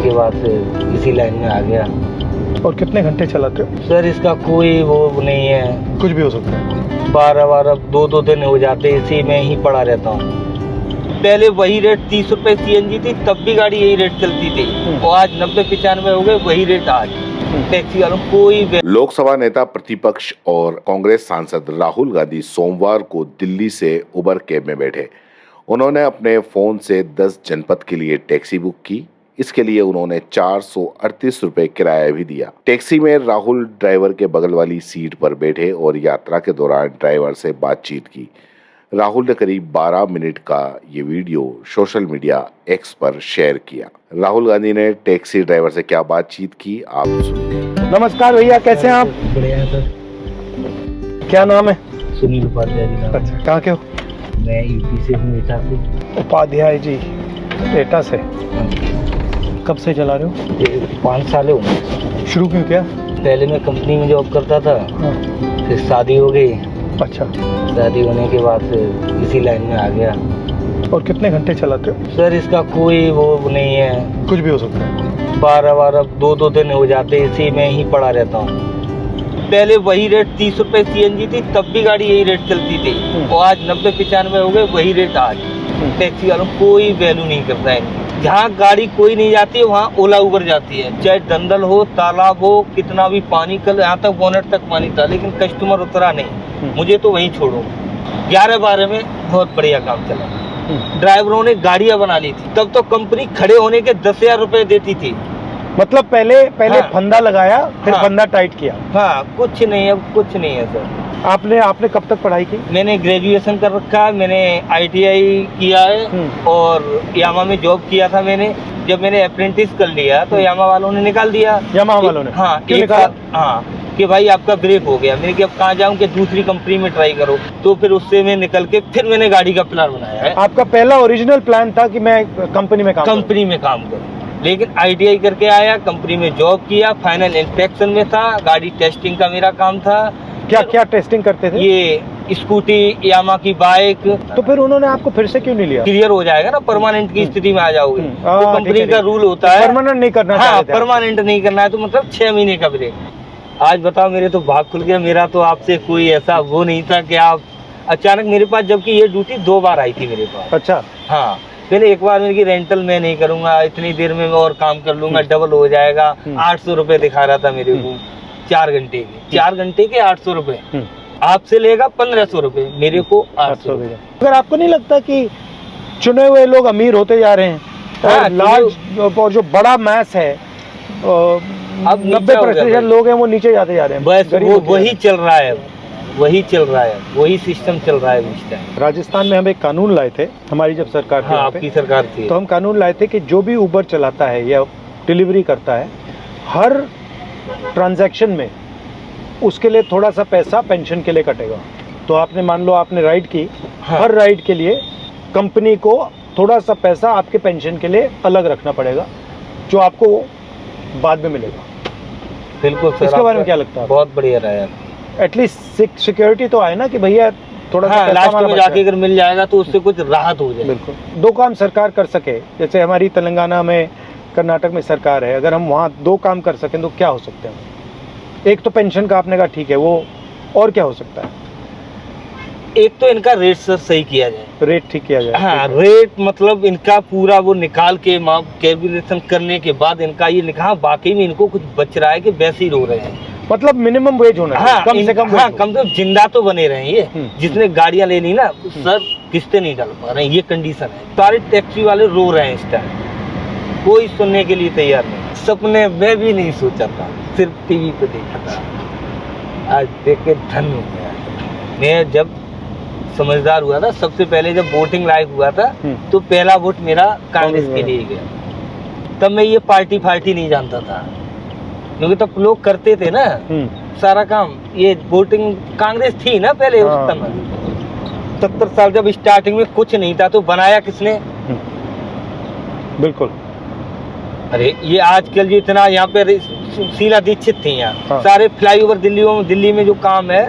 के बाद से इसी लाइन में आ गया। और कितने घंटे चलाते हो? सर इसका कोई वो नहीं है, कुछ भी हो सकता है। 12 2 दिन हो जाते इसी में ही पड़ा रहता हूँ। पहले वही रेट 30 रुपए सीएनजी थी, तब भी गाड़ी यही रेट चलती थी, और आज 90-95 हो गए, वही रेट आज। टैक्सी वालों कोई। लोकसभा नेता प्रतिपक्ष और कांग्रेस सांसद राहुल गांधी सोमवार को दिल्ली से उबर कैब में बैठे। उन्होंने अपने फोन से 10 जनपद के लिए टैक्सी बुक की। इसके लिए उन्होंने 438 रुपए किराया भी दिया। टैक्सी में राहुल ड्राइवर के बगल वाली सीट पर बैठे और यात्रा के दौरान ड्राइवर से बातचीत की। राहुल ने करीब 12 मिनट का ये वीडियो सोशल मीडिया एक्स पर शेयर किया। राहुल गांधी ने टैक्सी ड्राइवर से क्या बातचीत की, आप सुनिए। नमस्कार भैया, कैसे हैं आप? बढ़िया है सर। क्या नाम है? सुनील उपाध्याय जी। अच्छा, कहाँ के हो? मैं यूपी से हूँ, एटा से। उपाध्याय जी, एटा से। कब से चला रहे हो? ये 5 साल हो गए। शुरू क्यों किया? पहले मैं कंपनी में जॉब करता था, फिर शादी हो गई। अच्छा। शादी होने के बाद से इसी लाइन में आ गया। और कितने घंटे चलाते हो? सर इसका कोई वो नहीं है, कुछ भी हो सकता है। 12 2 दिन हो जाते इसी में ही पड़ा रहता हूँ। पहले वही रेट 30 रुपए सीएनजी थी, तब भी गाड़ी यही रेट चलती थी, और आज 90-95 हो गए, वही रेट आज। टैक्सी वालों कोई वैल्यू नहीं करता है। जहाँ गाड़ी कोई नहीं जाती है वहाँ ओला उबर जाती है, चाहे दंदल हो, तालाब हो, कितना भी पानी, कल यहाँ तक बोनेट तक पानी था, लेकिन कस्टमर उतरा नहीं। मुझे तो वहीं छोड़ो। 11-12 में बहुत बढ़िया काम चला। ड्राइवरों ने गाड़ियाँ बना ली थी, तब तो कंपनी खड़े होने के 10,000 रुपए देती थी। मतलब पहले हाँ। फंदा लगाया, फिर हाँ। फंदा टाइट किया। हाँ, कुछ नहीं है, कुछ नहीं है सर। आपने कब तक पढ़ाई की? मैंने ग्रेजुएशन कर रखा है, मैंने आईटीआई किया है, और यामा में जॉब किया था मैंने। जब मैंने अप्रेंटिस कर लिया तो यामा वालों ने निकाल दिया। यामा वालों ने? हाँ, क्यों एक निकाला? हाँ, कि भाई आपका ब्रेक हो गया। मैंने कहा अब कहाँ जाऊँ, कि दूसरी कंपनी में ट्राई करो। तो फिर उससे मैं निकल के फिर मैंने गाड़ी का प्लान बनाया है। आपका पहला ओरिजिनल प्लान था कि मैं कंपनी में काम करूँ, लेकिन आईटीआई करके आया, कंपनी में जॉब किया, फाइनल इंस्पेक्शन में था, गाड़ी टेस्टिंग का मेरा काम था। क्या टेस्टिंग करते थे? ये स्कूटी, यामा की बाइक। तो फिर उन्होंने आपको फिर से क्यों नहीं लिया? क्लियर हो जाएगा ना, परमानेंट की स्थिति में आ जाओगे। तो कंपनी का रूल होता है परमानेंट नहीं करना। हाँ, परमानेंट नहीं करना है, तो मतलब 6 महीने का ब्रेक। आज बताओ, मेरे तो भाग खुल गया। मेरा तो आपसे कोई ऐसा वो नहीं था कि आप अचानक मेरे पास, जबकि ये ड्यूटी 2 बार आई थी मेरे पास। अच्छा। हाँ, पहले एक बार मेरी रेंटल मैं नहीं करूंगा, इतनी देर में मैं और काम कर लूंगा, डबल हो जाएगा। 800 रुपए दिखा रहा था मेरे को 4 घंटे के। 4 घंटे के 800 रुपए। आपसे लेगा 1500 रुपए, मेरे को 800 रुपए। अगर आपको नहीं लगता कि चुने हुए लोग अमीर होते जा रहे हैं, और लार्ज और जो बड़ा मैस है, अब 90% लोग हैं वो नीचे जाते जा रहे हैं। बस वो वही चल रहा है, वही चल रहा है, वही सिस्टम चल रहा है इस टाइम। राजस्थान में हम एक कानून लाए थे, हमारी जब सरकार थी। हाँ, आपकी सरकार थी। तो हम कानून लाए थे कि जो भी उबर चलाता है या डिलीवरी करता है, हर ट्रांजैक्शन में उसके लिए थोड़ा सा पैसा पेंशन के लिए कटेगा। तो आपने मान लो आपने राइड की, हाँ। हर राइड के लिए कंपनी को थोड़ा सा पैसा आपके पेंशन के लिए अलग रखना पड़ेगा, जो आपको बाद में मिलेगा। बिल्कुल सर। इसके बारे में क्या लगता है? बहुत बढ़िया रहा है। एटलीस्ट सिक्योरिटी तो आए ना कि भैया थोड़ा सा लास्ट में जाके अगर मिल जाएगा तो उससे कुछ राहत हो जाए। बिल्कुल। 2 काम सरकार कर सके, जैसे हमारी तेलंगाना में, कर्नाटक में सरकार है, अगर हम वहाँ 2 काम कर सकें तो क्या हो सकते हैं? एक तो पेंशन का आपने कहा ठीक है, वो और क्या हो सकता है? एक तो इनका रेट सर सही किया जाए, रेट ठीक किया जाए। हाँ, रेट मतलब इनका पूरा वो निकाल के कैलकुलेशन करने के बाद इनका ये लिखा वाकई में इनको कुछ बच रहा है कि वैसे ही रो रहे हैं। मतलब मिनिमम वेज होना है। हाँ, कम से कम। हाँ, कम से कम जिंदा तो बने रहे। ये जिसने गाड़ियां लेनी ना सर, किस्तें नहीं डाल पा रहे हैं, ये कंडीशन है। सारे टैक्सी वाले रो रहे हैं इस टाइम, कोई सुनने के लिए तैयार नहीं। सपने में भी नहीं सोचा था, सिर्फ टीवी पे देखा था। आज देख के धन हो गया। मैं जब समझदार हुआ था, सबसे पहले जब वोटिंग लाइव हुआ था, तो पहला वोट मेरा कांग्रेस के लिए गया। तब मैं ये पार्टी नहीं जानता था, क्योंकि तब लोग करते थे ना सारा काम। ये वोटिंग कांग्रेस थी ना पहले उस समय। 70 साल जब स्टार्टिंग में कुछ नहीं था, तो बनाया किसने? बिल्कुल। अरे ये आजकल जो इतना यहाँ पे शीला दीक्षित थी यहाँ। हाँ। सारे फ्लाईओवर दिल्ली में जो काम है,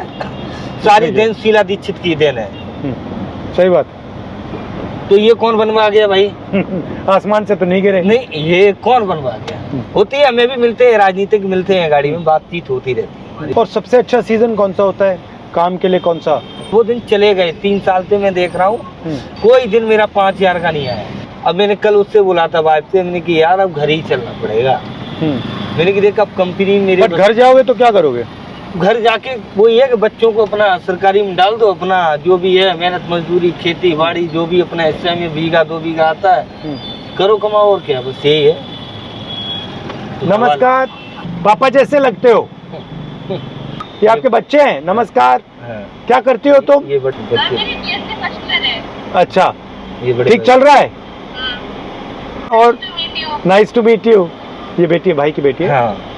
सारी देन शीला दीक्षित की देन है। सही बात। तो ये कौन बनवा गया भाई? आसमान से तो नहीं गिरे। नहीं, ये कौन बनवा गया? होती है, हमें भी मिलते हैं, राजनीतिक मिलते हैं, गाड़ी में बातचीत होती रहती है। और सबसे अच्छा सीजन कौन सा होता है काम के लिए, कौन सा? वो दिन चले गए, 3 साल से मैं देख रहा हूँ, कोई दिन मेरा 5,000 का नहीं आया। अब मैंने कल उससे बोला था वाइफ से, मैंने कि यार अब घर ही चलना पड़ेगा। मैंने कि देख अब कंपनी मेरे घर जाओगे तो क्या करोगे? घर जाके वो ये है कि बच्चों को अपना सरकारी में डाल दो, अपना जो भी है मेहनत मजदूरी खेती बाड़ी जो भी अपना हिस्से में बीघा 2 बीघा आता है करो, कमाओ, और क्या, बस यही है। नमस्कार, पापा जैसे लगते हो। ये आपके बच्चे हैं? नमस्कार। क्या करती हो तुम? ये बच्चे। अच्छा, ये बड़े ठीक चल रहा है? और नाइस टू मीट यू। ये बेटी है, भाई की बेटी है। हाँ।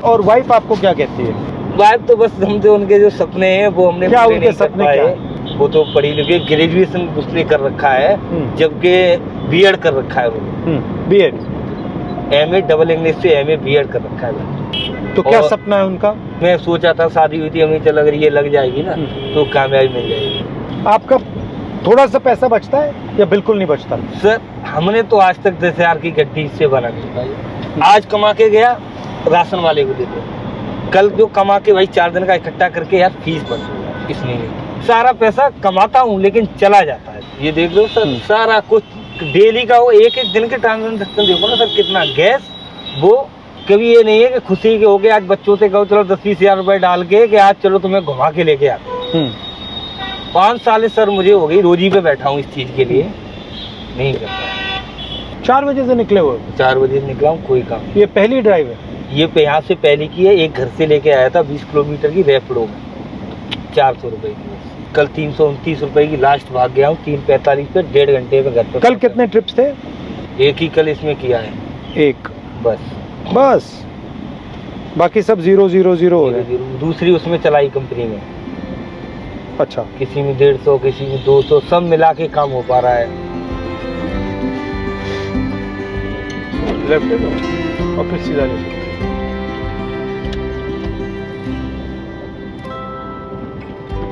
और वाइफ आपको क्या कहती है? वाइफ तो बस हम तो उनके जो सपने हैं वो हमने क्या पूरे उनके नहीं कर सपने पाए। क्या? वो तो पढ़ी लिखी, ग्रेजुएशन उसने कर रखा है, जबकि बीएड कर रखा है उन्होंने। बीएड, एमए डबल इंग्लिश से एमए बीएड कर रखा है। तो क्या सपना है उनका? मैं सोचा था शादी हुई थी हमें, चल अगर ये लग जाएगी ना तो कामयाबी मिल जाएगी। आपका थोड़ा सा पैसा बचता है या बिल्कुल नहीं बचता? सर हमने तो आज तक 10,000 की गड्डी से बना दी। आज कमा के गया राशन वाले को दे दो, कल जो कमा के भाई 4 दिन का इकट्ठा करके यार फीस भर दूंगा इस महीने। सारा पैसा कमाता हूँ लेकिन चला जाता है। ये देख लो सर, सारा कुछ डेली का वो एक दिन के ट्रांजेक्शन देखो ना सर, कितना गैस। वो कभी ये नहीं है कि खुशी के हो गए आज बच्चों से कहो चलो 10-20 हजार रुपए डाल के कि आज चलो तुम्हें घुमा के लेके आते। 5 साल सर मुझे हो गई रोजी पे बैठा हूँ इस चीज के लिए, नहीं करता। 4 बजे से निकले हुए? 4 बजे निकला हूँ, कोई काम। ये पहली ड्राइव है? ये यहाँ से पहले की है, एक घर से लेके आया था 20 किलोमीटर की रैपिडो में 400 रुपए की। कल 329 रुपए की लास्ट भाग गया हूँ 3:45 पे, 1.5 घंटे में घर पे। कल कितने ट्रिप्स थे? एक ही कल इसमें किया है, एक बस। बाकी सब 0-0-0 हो रहे हैं। दूसरी उसमें चलाई कंपनी में। अच्छा, किसी में 150 किसी में 200, सब मिला के काम हो पा रहा है। लेफ्ट है तो और फिर सीधा ले।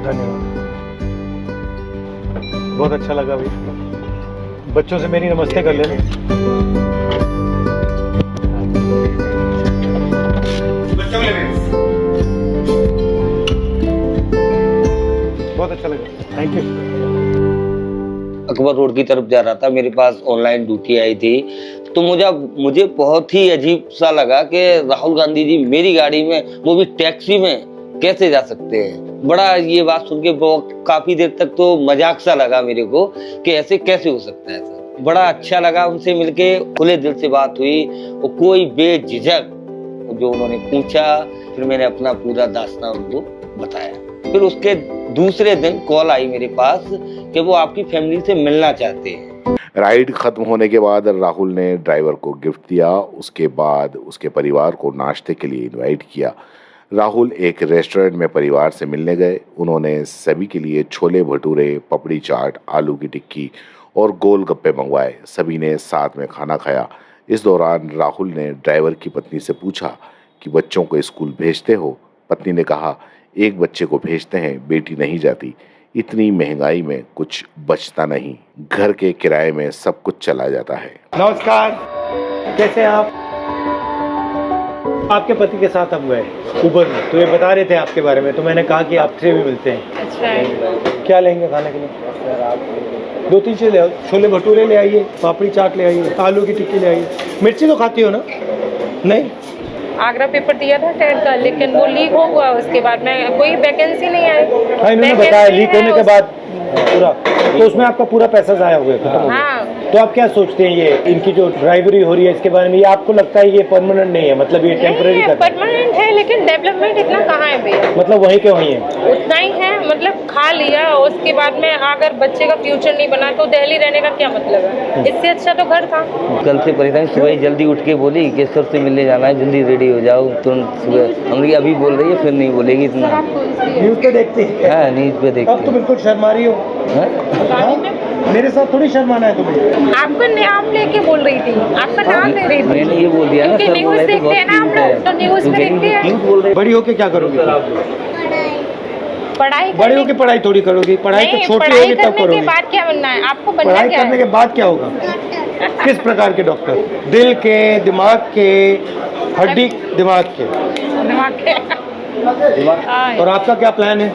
धन्यवाद, बहुत अच्छा लगा भाई। बच्चों से मेरी नमस्ते कर लेना। बहुत अच्छा लगा, थैंक यू। अकबर रोड की तरफ जा रहा था, मेरे पास ऑनलाइन ड्यूटी आई थी, तो मुझे बहुत ही अजीब सा लगा कि राहुल गांधी जी मेरी गाड़ी में, वो भी टैक्सी में, कैसे जा सकते हैं। बड़ा ये बात सुन के काफी देर तक तो मजाक सा लगा मेरे को कि ऐसे कैसे हो सकता है सर। बड़ा अच्छा लगा उनसे मिलके, खुले दिल से बात हुई और कोई बेझिझक जो उन्होंने पूछा, फिर मैंने अपना पूरा दास्तां उनको बताया। फिर उसके दूसरे दिन कॉल आई मेरे पास कि वो आपकी फैमिली से मिलना चाहते हैं। राइड खत्म होने के बाद राहुल ने ड्राइवर को गिफ्ट दिया, उसके बाद उसके परिवार को नाश्ते के लिए इनवाइट किया। राहुल एक रेस्टोरेंट में परिवार से मिलने गए। उन्होंने सभी के लिए छोले भटूरे, पपड़ी चाट, आलू की टिक्की और गोलगप्पे मंगवाए। सभी ने साथ में खाना खाया। इस दौरान राहुल ने ड्राइवर की पत्नी से पूछा कि बच्चों को स्कूल भेजते हो? पत्नी ने कहा, एक बच्चे को भेजते हैं, बेटी नहीं जाती। इतनी महंगाई में कुछ बचता नहीं, घर के किराए में सब कुछ चला जाता है। नमस्कार, कैसे हैं आप? आपके पति के साथ हम गए उबर में, तो ये बता रहे थे आपके बारे में, तो मैंने कहा कि आपसे भी मिलते हैं। अच्छा है। क्या लेंगे खाने के लिए? 2-3 चीज़ ले आओ, छोले भटूरे ले आइए, पापड़ी चाट ले आइए, आलू की टिक्की ले आइए। मिर्ची तो खाती हो ना? नहीं? आगरा पेपर दिया था टेट का, लेकिन वो लीक हो गया। उसके बाद में कोई वैकेंसी नहीं आई। हाँ, इन्होंने बताया लीक होने के बाद पूरा, तो उसमें आपका पूरा पैसा ज़ाया हो गया, खत्म हो गया। हाँ। तो आप क्या सोचते हैं, ये इनकी जो ड्राइवरी हो रही है इसके बारे में, ये आपको लगता है ये परमानेंट नहीं है, मतलब ये टेम्पररी का? परमानेंट है, लेकिन डेवलपमेंट इतना कहाँ है भैया? मतलब वहीं के वहीं है, उतना ही है। मतलब खा लिया, उसके बाद में अगर बच्चे का फ्यूचर नहीं बना तो दिल्ली रहने का क्या मतलब है? इससे अच्छा तो घर था। कल से परेशान, सुबह जल्दी उठ के बोली कि सर से मिलने जाना है, जल्दी रेडी हो जाओ तुरंत। सुबह हमने अभी बोल रही है, फिर नहीं बोलेगी इतना। न्यूज़ पे देखते हैं? हाँ, न्यूज़ पे देखते। अब तो बिल्कुल शर्मा रही हो। मेरे साथ थोड़ी शर्माना है तुम्हें। आपका नाम लेके बोल रही थी, आपका नाम ले रही थी। मैंने ये बोल दिया ना, क्योंकि न्यूज़ देखते हैं ना हम लोग, तो न्यूज़ पे देखते हैं। बड़ी होके क्या करोगे? पढ़ाई बड़ी होकर पढ़ाई थोड़ी करोगी, पढ़ाई तो नहीं, छोटी पढ़ाई होगी तब करने के करोगी। बाद क्या बनना है आपको? बनना पढ़ाई क्या करने है? के बाद क्या होगा? किस प्रकार के डॉक्टर? दिल के, दिमाग के, हड्डी दिमाग के? दिमाग के। हाँ। और आपका क्या प्लान है?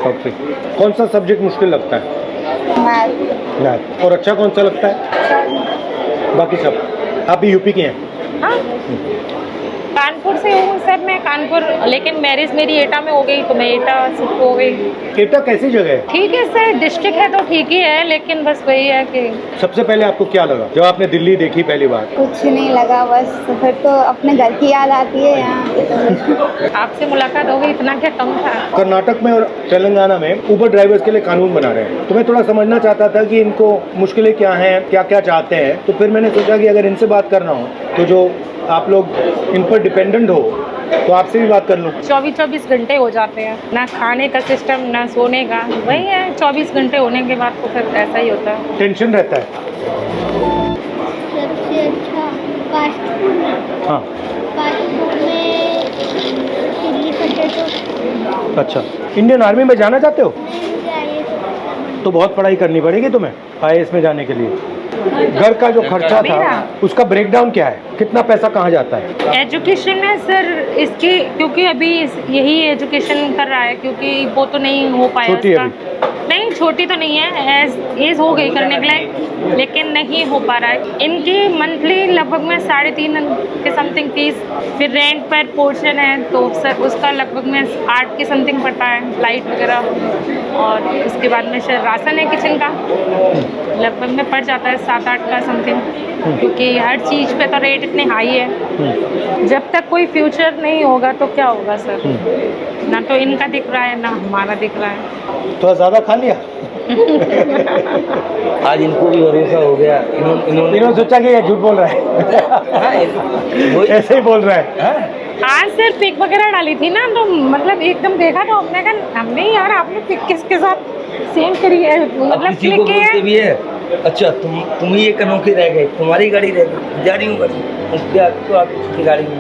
डॉक्टरी। कौन सा सब्जेक्ट मुश्किल लगता है? मैथ। और अच्छा कौन सा लगता है? बाकी सब। आप भी यूपी के हैं? हाँ, कानपुर से हूँ सर मैं, कानपुर, लेकिन मैरिज मेरी एटा में हो गई तो मैं एटा शिफ्ट हो गई। एटा कैसी जगह है? ठीक है सर, डिस्ट्रिक्ट है तो ठीक ही है, लेकिन बस वही है कि सबसे पहले आपको क्या लगा जब आपने दिल्ली देखी पहली बार? कुछ नहीं लगा, बस फिर तो अपने घर की याद आती है यहाँ। आपसे मुलाकात हो गई, इतना क्या कम था। कर्नाटक में और तेलंगाना में उबर ड्राइवर्स के लिए कानून बना रहे हैं, तो मैं थोड़ा समझना चाहता था कि इनको मुश्किलें क्या हैं, क्या क्या चाहते हैं। तो फिर मैंने सोचा कि अगर इनसे बात करना हो तो जो आप लोग इन पर डिपेंडेंट हो तो आपसे भी बात कर लूँ। 24 घंटे हो जाते हैं, ना खाने का सिस्टम ना सोने का, वही है 24 घंटे होने के बाद तो फिर ऐसा ही होता है। टेंशन रहता है। सबसे अच्छा फास्ट फूड, हाँ, फास्ट फूड में चिल्ली पोटैटो। अच्छा। इंडियन आर्मी में जाना चाहते हो? नहीं चाहिए तो बहुत पढ़ाई करनी पड़ेगी तुम्हें IAS में जाने के लिए। घर का जो खर्चा था उसका ब्रेकडाउन क्या है? कितना पैसा कहाँ जाता है? एजुकेशन है सर इसकी, क्योंकि अभी यही एजुकेशन कर रहा है, क्योंकि वो तो नहीं हो पाया छोटी है उसका। नहीं, छोटी तो नहीं है, एज हो गई करने के लिए, लेकिन नहीं हो पा रहा है। इनकी मंथली लगभग में 3.5 के समथिंग फीस, फिर रेंट पर पोर्शन है तो सर उसका लगभग में 8 के समथिंग पड़ता है, लाइट वगैरह, और उसके बाद में सर राशन है किचन का, लगभग में पड़ जाता है 7-8 का समथिंग, क्योंकि हर चीज़ पे तो रेट इतने हाई है। जब तक कोई फ्यूचर नहीं होगा तो क्या होगा सर? ना तो इनका दिख रहा है ना हमारा दिख रहा है। तो ज़्यादा खा लिया? आज इनको भी भरोसा हो गया, इन्होंने सोचा कि ये झूठ बोल रहा है। हाँ, वही ऐसे ही बोल रहा है। आज सर पिक वगैरह डाली थी ना, तो मतलब एकदम देखा तो हमने कहा हमने यार आपने पिक किसके साथ सेम करी है, मतलब किसी को क्लिक किया बोलते है। भी है, अच्छा तुम ही एक अनोखी रह गए, तुम्हारी गाड़ी रह गई, जा रही हूँ गाड़ी, क्या तो आप गाड़ी में